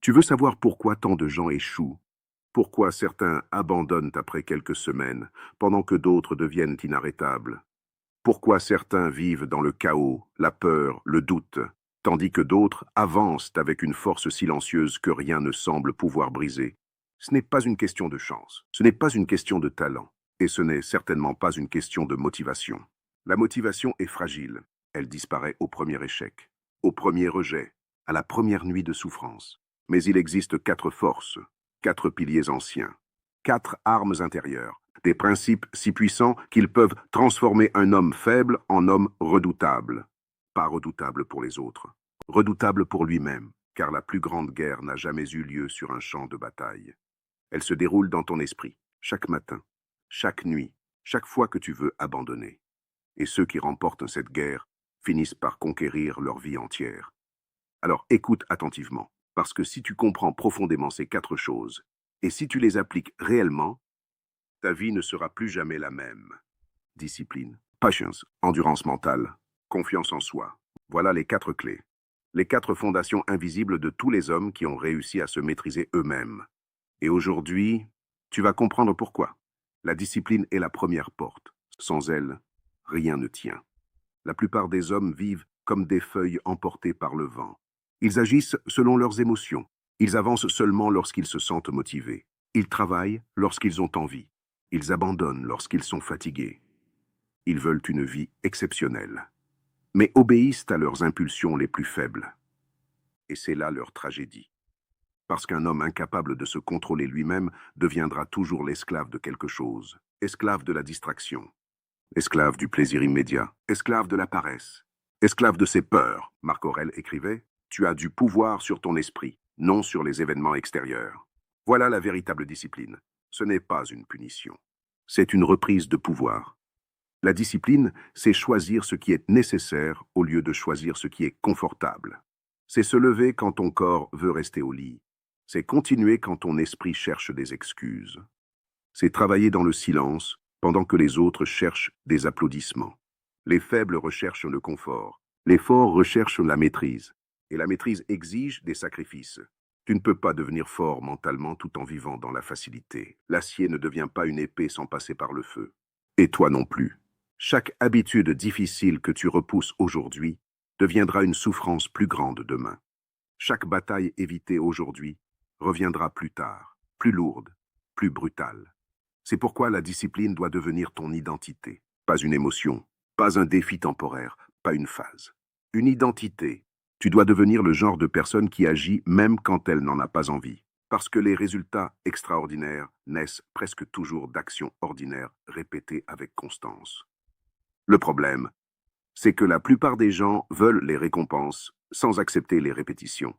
Tu veux savoir pourquoi tant de gens échouent, pourquoi certains abandonnent après quelques semaines, pendant que d'autres deviennent inarrêtables, pourquoi certains vivent dans le chaos, la peur, le doute, tandis que d'autres avancent avec une force silencieuse que rien ne semble pouvoir briser. Ce n'est pas une question de chance, ce n'est pas une question de talent, et ce n'est certainement pas une question de motivation. La motivation est fragile, elle disparaît au premier échec, au premier rejet, à la première nuit de souffrance. Mais il existe 4 forces, 4 piliers anciens, 4 armes intérieures, des principes si puissants qu'ils peuvent transformer un homme faible en homme redoutable. Pas redoutable pour les autres, redoutable pour lui-même, car la plus grande guerre n'a jamais eu lieu sur un champ de bataille. Elle se déroule dans ton esprit, chaque matin, chaque nuit, chaque fois que tu veux abandonner. Et ceux qui remportent cette guerre finissent par conquérir leur vie entière. Alors écoute attentivement, parce que si tu comprends profondément ces 4 choses, et si tu les appliques réellement, ta vie ne sera plus jamais la même. Discipline, patience, endurance mentale, confiance en soi. Voilà les 4 clés. Les 4 fondations invisibles de tous les hommes qui ont réussi à se maîtriser eux-mêmes. Et aujourd'hui, tu vas comprendre pourquoi. La discipline est la première porte. Sans elle, rien ne tient. La plupart des hommes vivent comme des feuilles emportées par le vent. Ils agissent selon leurs émotions. Ils avancent seulement lorsqu'ils se sentent motivés. Ils travaillent lorsqu'ils ont envie. Ils abandonnent lorsqu'ils sont fatigués. Ils veulent une vie exceptionnelle, mais obéissent à leurs impulsions les plus faibles. Et c'est là leur tragédie. Parce qu'un homme incapable de se contrôler lui-même deviendra toujours l'esclave de quelque chose, esclave de la distraction, esclave du plaisir immédiat, esclave de la paresse, esclave de ses peurs. Marc Aurèle écrivait « Tu as du pouvoir sur ton esprit, non sur les événements extérieurs. » Voilà la véritable discipline. Ce n'est pas une punition. C'est une reprise de pouvoir. La discipline, c'est choisir ce qui est nécessaire au lieu de choisir ce qui est confortable. C'est se lever quand ton corps veut rester au lit. C'est continuer quand ton esprit cherche des excuses. C'est travailler dans le silence pendant que les autres cherchent des applaudissements. Les faibles recherchent le confort. Les forts recherchent la maîtrise. Et la maîtrise exige des sacrifices. Tu ne peux pas devenir fort mentalement tout en vivant dans la facilité. L'acier ne devient pas une épée sans passer par le feu. Et toi non plus. Chaque habitude difficile que tu repousses aujourd'hui deviendra une souffrance plus grande demain. Chaque bataille évitée aujourd'hui reviendra plus tard, plus lourde, plus brutale. C'est pourquoi la discipline doit devenir ton identité. Pas une émotion, pas un défi temporaire, pas une phase. Une identité. Tu dois devenir le genre de personne qui agit même quand elle n'en a pas envie. Parce que les résultats extraordinaires naissent presque toujours d'actions ordinaires répétées avec constance. Le problème, c'est que la plupart des gens veulent les récompenses sans accepter les répétitions.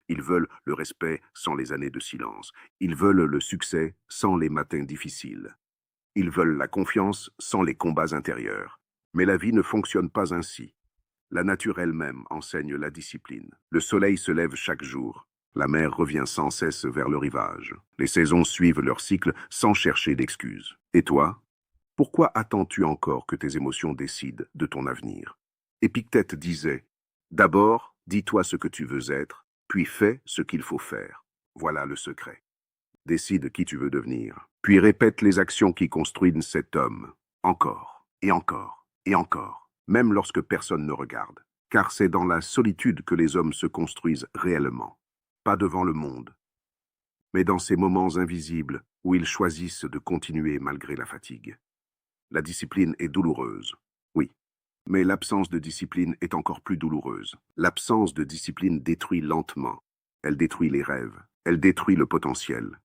Ils veulent le respect sans les années de silence. Ils veulent le succès sans les matins difficiles. Ils veulent la confiance sans les combats intérieurs. Mais la vie ne fonctionne pas ainsi. La nature elle-même enseigne la discipline. Le soleil se lève chaque jour. La mer revient sans cesse vers le rivage. Les saisons suivent leur cycle sans chercher d'excuses. Et toi? Pourquoi attends-tu encore que tes émotions décident de ton avenir? Épictète disait « D'abord, dis-toi ce que tu veux être, puis fais ce qu'il faut faire. » Voilà le secret. Décide qui tu veux devenir, puis répète les actions qui construisent cet homme, encore, et encore, et encore, même lorsque personne ne regarde. Car c'est dans la solitude que les hommes se construisent réellement, pas devant le monde, mais dans ces moments invisibles où ils choisissent de continuer malgré la fatigue. La discipline est douloureuse, oui, mais l'absence de discipline est encore plus douloureuse. L'absence de discipline détruit lentement. Elle détruit les rêves, elle détruit le potentiel.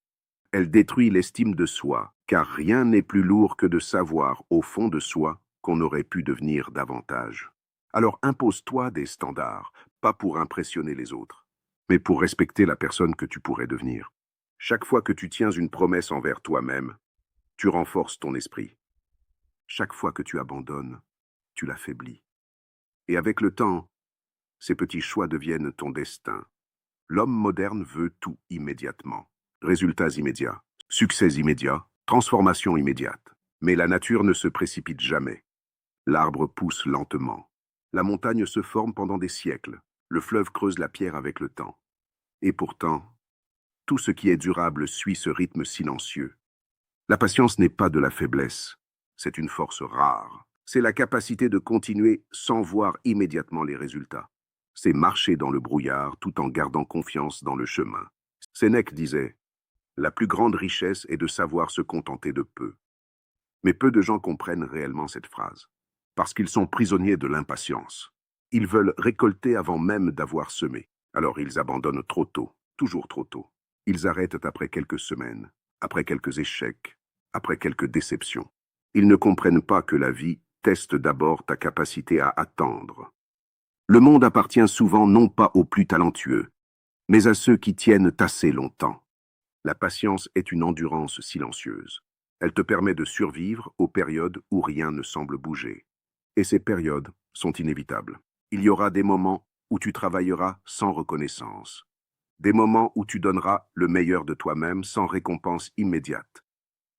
Elle détruit l'estime de soi, car rien n'est plus lourd que de savoir, au fond de soi, qu'on aurait pu devenir davantage. Alors impose-toi des standards, pas pour impressionner les autres, mais pour respecter la personne que tu pourrais devenir. Chaque fois que tu tiens une promesse envers toi-même, tu renforces ton esprit. Chaque fois que tu abandonnes, tu l'affaiblis. Et avec le temps, ces petits choix deviennent ton destin. L'homme moderne veut tout immédiatement. Résultats immédiats, succès immédiat, transformation immédiate. Mais la nature ne se précipite jamais. L'arbre pousse lentement. La montagne se forme pendant des siècles. Le fleuve creuse la pierre avec le temps. Et pourtant, Tout ce qui est durable suit ce rythme silencieux. La patience n'est pas de la faiblesse, c'est une force rare. C'est la capacité de continuer sans voir immédiatement les résultats. C'est marcher dans le brouillard tout en gardant confiance dans le chemin. Sénèque disait, la plus grande richesse est de savoir se contenter de peu. Mais peu de gens comprennent réellement cette phrase, parce qu'ils sont prisonniers de l'impatience. Ils veulent récolter avant même d'avoir semé. Alors ils abandonnent trop tôt, toujours trop tôt. Ils arrêtent après quelques semaines, après quelques échecs, après quelques déceptions. Ils ne comprennent pas que la vie teste d'abord ta capacité à attendre. Le monde appartient souvent non pas aux plus talentueux, mais à ceux qui tiennent assez longtemps. La patience est une endurance silencieuse. Elle te permet de survivre aux périodes où rien ne semble bouger. Et ces périodes sont inévitables. Il y aura des moments où tu travailleras sans reconnaissance. Des moments où tu donneras le meilleur de toi-même sans récompense immédiate.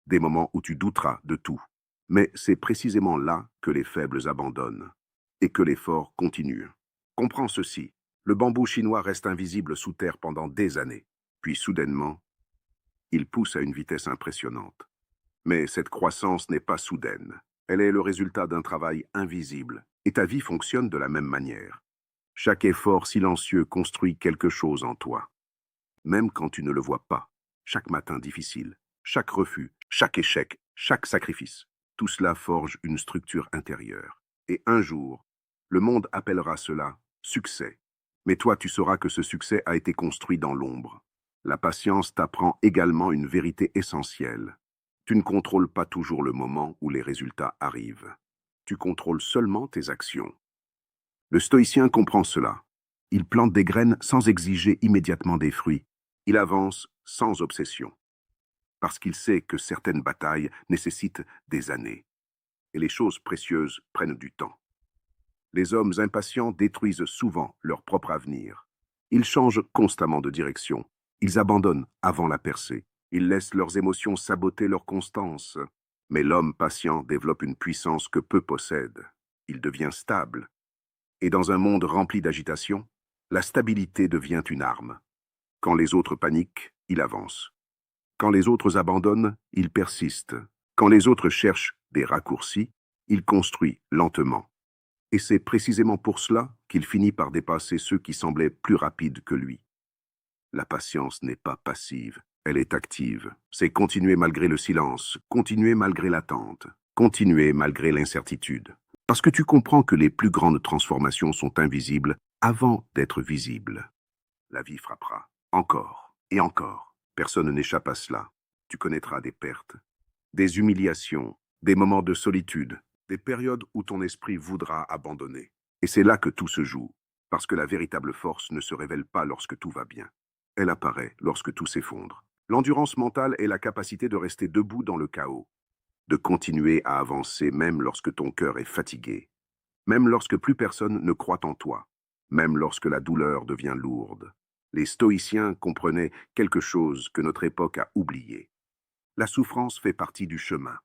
Des moments où tu douteras de tout. Mais c'est précisément là que les faibles abandonnent et que les forts continuent. Comprends ceci. Le bambou chinois reste invisible sous terre pendant des années. Puis soudainement, il pousse à une vitesse impressionnante. Mais cette croissance n'est pas soudaine. Elle est le résultat d'un travail invisible. Et ta vie fonctionne de la même manière. Chaque effort silencieux construit quelque chose en toi. Même quand tu ne le vois pas. Chaque matin difficile, chaque refus, chaque échec, chaque sacrifice. Tout cela forge une structure intérieure. Et un jour, le monde appellera cela succès. Mais toi, tu sauras que ce succès a été construit dans l'ombre. La patience t'apprend également une vérité essentielle. Tu ne contrôles pas toujours le moment où les résultats arrivent. Tu contrôles seulement tes actions. Le stoïcien comprend cela. Il plante des graines sans exiger immédiatement des fruits. Il avance sans obsession. Parce qu'il sait que certaines batailles nécessitent des années. Et les choses précieuses prennent du temps. Les hommes impatients détruisent souvent leur propre avenir. Ils changent constamment de direction. Ils abandonnent avant la percée. Ils laissent leurs émotions saboter leur constance. Mais l'homme patient développe une puissance que peu possèdent. Il devient stable. Et dans un monde rempli d'agitation, la stabilité devient une arme. Quand les autres paniquent, il avance. Quand les autres abandonnent, il persiste. Quand les autres cherchent des raccourcis, il construit lentement. Et c'est précisément pour cela qu'il finit par dépasser ceux qui semblaient plus rapides que lui. La patience n'est pas passive, elle est active. C'est continuer malgré le silence, continuer malgré l'attente, continuer malgré l'incertitude. Parce que tu comprends que les plus grandes transformations sont invisibles avant d'être visibles. La vie frappera, encore et encore. Personne n'échappe à cela. Tu connaîtras des pertes, des humiliations, des moments de solitude, des périodes où ton esprit voudra abandonner. Et c'est là que tout se joue, parce que la véritable force ne se révèle pas lorsque tout va bien. Elle apparaît lorsque tout s'effondre. L'endurance mentale est la capacité de rester debout dans le chaos, de continuer à avancer même lorsque ton cœur est fatigué, même lorsque plus personne ne croit en toi, même lorsque la douleur devient lourde. Les stoïciens comprenaient quelque chose que notre époque a oublié. La souffrance fait partie du chemin.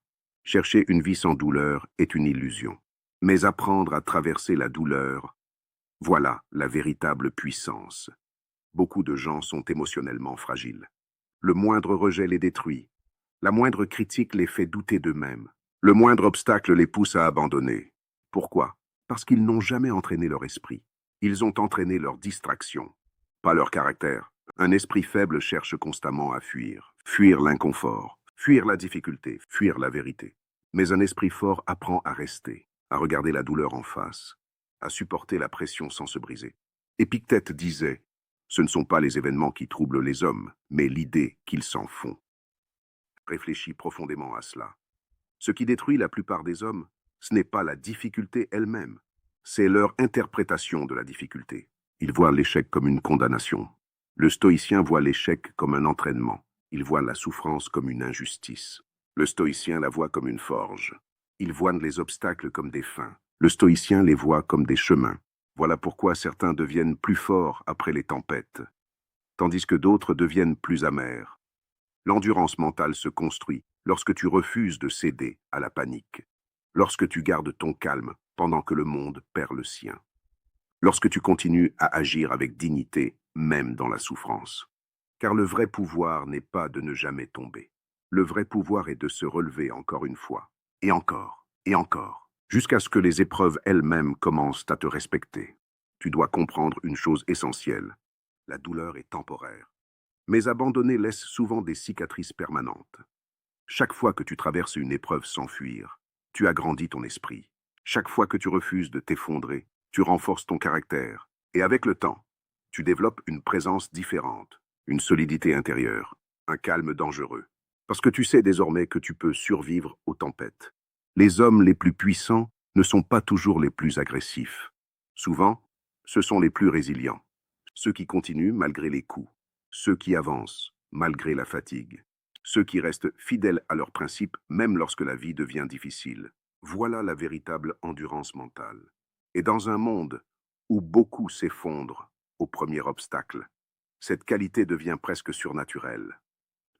Chercher une vie sans douleur est une illusion. Mais apprendre à traverser la douleur, voilà la véritable puissance. Beaucoup de gens sont émotionnellement fragiles. Le moindre rejet les détruit. La moindre critique les fait douter d'eux-mêmes. Le moindre obstacle les pousse à abandonner. Pourquoi? Parce qu'ils n'ont jamais entraîné leur esprit. Ils ont entraîné leur distraction, pas leur caractère. Un esprit faible cherche constamment à fuir. Fuir l'inconfort, fuir la difficulté, fuir la vérité. Mais un esprit fort apprend à rester, à regarder la douleur en face, à supporter la pression sans se briser. Épictète disait, ce ne sont pas les événements qui troublent les hommes, mais l'idée qu'ils s'en font. Réfléchis profondément à cela. Ce qui détruit la plupart des hommes, ce n'est pas la difficulté elle-même, c'est leur interprétation de la difficulté. Ils voient l'échec comme une condamnation. Le stoïcien voit l'échec comme un entraînement. Il voit la souffrance comme une injustice. Le stoïcien la voit comme une forge. Il voit les obstacles comme des fins. Le stoïcien les voit comme des chemins. Voilà pourquoi certains deviennent plus forts après les tempêtes, tandis que d'autres deviennent plus amers. L'endurance mentale se construit lorsque tu refuses de céder à la panique, lorsque tu gardes ton calme pendant que le monde perd le sien, lorsque tu continues à agir avec dignité, même dans la souffrance. Car le vrai pouvoir n'est pas de ne jamais tomber. Le vrai pouvoir est de se relever encore une fois, et encore, jusqu'à ce que les épreuves elles-mêmes commencent à te respecter. Tu dois comprendre une chose essentielle. La douleur est temporaire. Mais abandonner laisse souvent des cicatrices permanentes. Chaque fois que tu traverses une épreuve sans fuir, tu agrandis ton esprit. Chaque fois que tu refuses de t'effondrer, tu renforces ton caractère. Et avec le temps, tu développes une présence différente, une solidité intérieure, un calme dangereux. Parce que tu sais désormais que tu peux survivre aux tempêtes. Les hommes les plus puissants ne sont pas toujours les plus agressifs. Souvent, ce sont les plus résilients. Ceux qui continuent malgré les coups. Ceux qui avancent malgré la fatigue. Ceux qui restent fidèles à leurs principes même lorsque la vie devient difficile. Voilà la véritable endurance mentale. Et dans un monde où beaucoup s'effondrent au premier obstacle, cette qualité devient presque surnaturelle.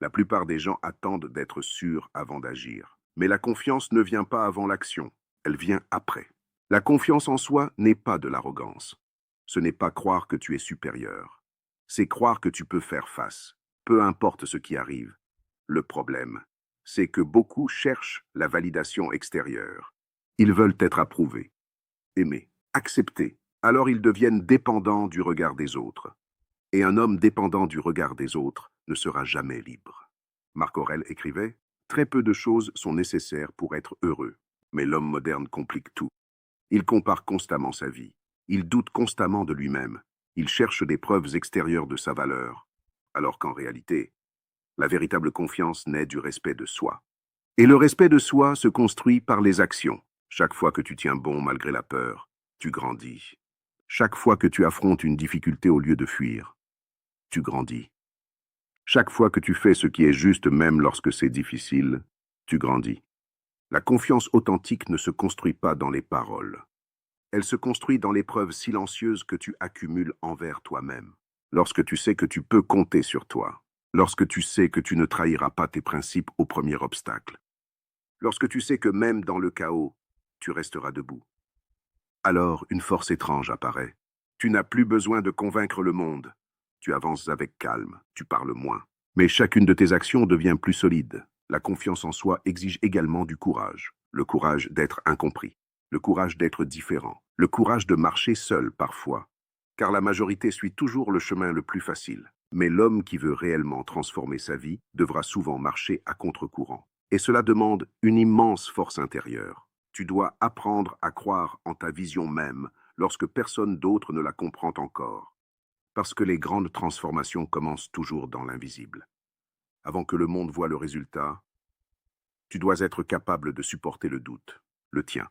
La plupart des gens attendent d'être sûrs avant d'agir. Mais la confiance ne vient pas avant l'action, elle vient après. La confiance en soi n'est pas de l'arrogance. Ce n'est pas croire que tu es supérieur. C'est croire que tu peux faire face, peu importe ce qui arrive. Le problème, c'est que beaucoup cherchent la validation extérieure. Ils veulent être approuvés, aimés, acceptés. Alors ils deviennent dépendants du regard des autres. Et un homme dépendant du regard des autres ne sera jamais libre. Marc Aurèle écrivait « Très peu de choses sont nécessaires pour être heureux, mais l'homme moderne complique tout. Il compare constamment sa vie. Il doute constamment de lui-même. Il cherche des preuves extérieures de sa valeur, alors qu'en réalité, la véritable confiance naît du respect de soi. Et le respect de soi se construit par les actions. Chaque fois que tu tiens bon malgré la peur, tu grandis. Chaque fois que tu affrontes une difficulté au lieu de fuir, tu grandis. Chaque fois que tu fais ce qui est juste même lorsque c'est difficile, tu grandis. La confiance authentique ne se construit pas dans les paroles. Elle se construit dans les preuves silencieuses que tu accumules envers toi-même. Lorsque tu sais que tu peux compter sur toi. Lorsque tu sais que tu ne trahiras pas tes principes au premier obstacle. Lorsque tu sais que même dans le chaos, tu resteras debout. Alors une force étrange apparaît. Tu n'as plus besoin de convaincre le monde. Tu avances avec calme, tu parles moins. Mais chacune de tes actions devient plus solide. La confiance en soi exige également du courage. Le courage d'être incompris. Le courage d'être différent. Le courage de marcher seul parfois. Car la majorité suit toujours le chemin le plus facile. Mais l'homme qui veut réellement transformer sa vie devra souvent marcher à contre-courant. Et cela demande une immense force intérieure. Tu dois apprendre à croire en ta vision même lorsque personne d'autre ne la comprend encore. Parce que les grandes transformations commencent toujours dans l'invisible. Avant que le monde voie le résultat, tu dois être capable de supporter le doute, le tien,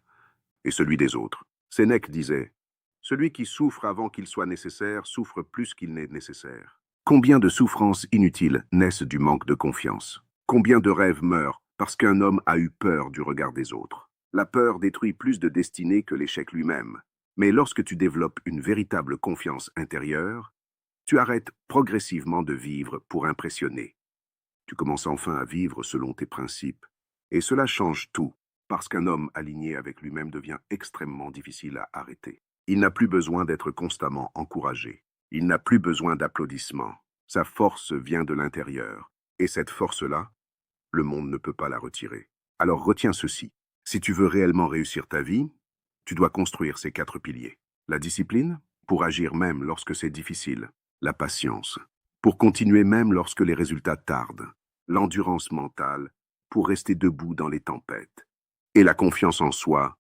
et celui des autres. Sénèque disait « Celui qui souffre avant qu'il soit nécessaire souffre plus qu'il n'est nécessaire. » Combien de souffrances inutiles naissent du manque de confiance? Combien de rêves meurent parce qu'un homme a eu peur du regard des autres? La peur détruit plus de destinées que l'échec lui-même. Mais lorsque tu développes une véritable confiance intérieure, tu arrêtes progressivement de vivre pour impressionner. Tu commences enfin à vivre selon tes principes. Et cela change tout, parce qu'un homme aligné avec lui-même devient extrêmement difficile à arrêter. Il n'a plus besoin d'être constamment encouragé. Il n'a plus besoin d'applaudissements. Sa force vient de l'intérieur. Et cette force-là, le monde ne peut pas la retirer. Alors retiens ceci. Si tu veux réellement réussir ta vie, tu dois construire ces 4 piliers. La discipline, pour agir même lorsque c'est difficile. La patience, pour continuer même lorsque les résultats tardent. L'endurance mentale, pour rester debout dans les tempêtes. Et la confiance en soi,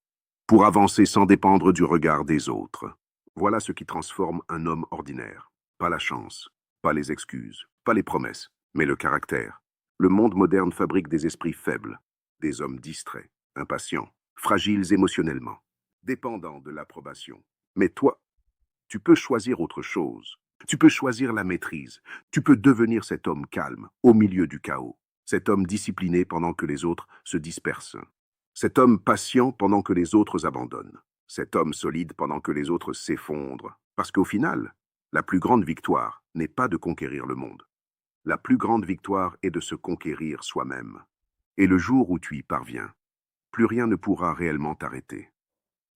pour avancer sans dépendre du regard des autres. Voilà ce qui transforme un homme ordinaire. Pas la chance, pas les excuses, pas les promesses, mais le caractère. Le monde moderne fabrique des esprits faibles, des hommes distraits, impatients, fragiles émotionnellement, dépendants de l'approbation. Mais toi, tu peux choisir autre chose. Tu peux choisir la maîtrise. Tu peux devenir cet homme calme, au milieu du chaos. Cet homme discipliné pendant que les autres se dispersent. Cet homme patient pendant que les autres abandonnent. Cet homme solide pendant que les autres s'effondrent. Parce qu'au final, la plus grande victoire n'est pas de conquérir le monde. La plus grande victoire est de se conquérir soi-même. Et le jour où tu y parviens, plus rien ne pourra réellement t'arrêter.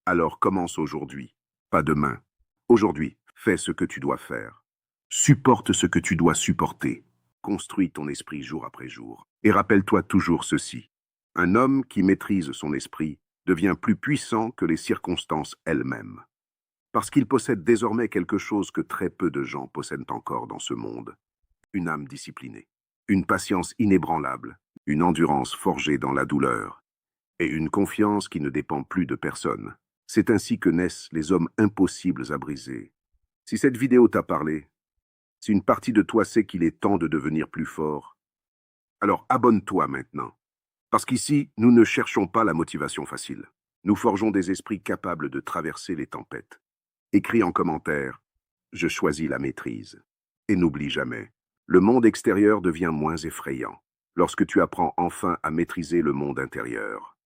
Alors commence aujourd'hui, pas demain. Aujourd'hui, fais ce que tu dois faire. Supporte ce que tu dois supporter. construis ton esprit jour après jour. Et rappelle-toi toujours ceci. Un homme qui maîtrise son esprit devient plus puissant que les circonstances elles-mêmes. Parce qu'il possède désormais quelque chose que très peu de gens possèdent encore dans ce monde. Une âme disciplinée, une patience inébranlable, une endurance forgée dans la douleur, et une confiance qui ne dépend plus de personne. C'est ainsi que naissent les hommes impossibles à briser. Si cette vidéo t'a parlé, si une partie de toi sait qu'il est temps de devenir plus fort, alors abonne-toi maintenant. Parce qu'ici, nous ne cherchons pas la motivation facile. Nous forgeons des esprits capables de traverser les tempêtes. Écris en commentaire « Je choisis la maîtrise ». Et n'oublie jamais, le monde extérieur devient moins effrayant lorsque tu apprends enfin à maîtriser le monde intérieur.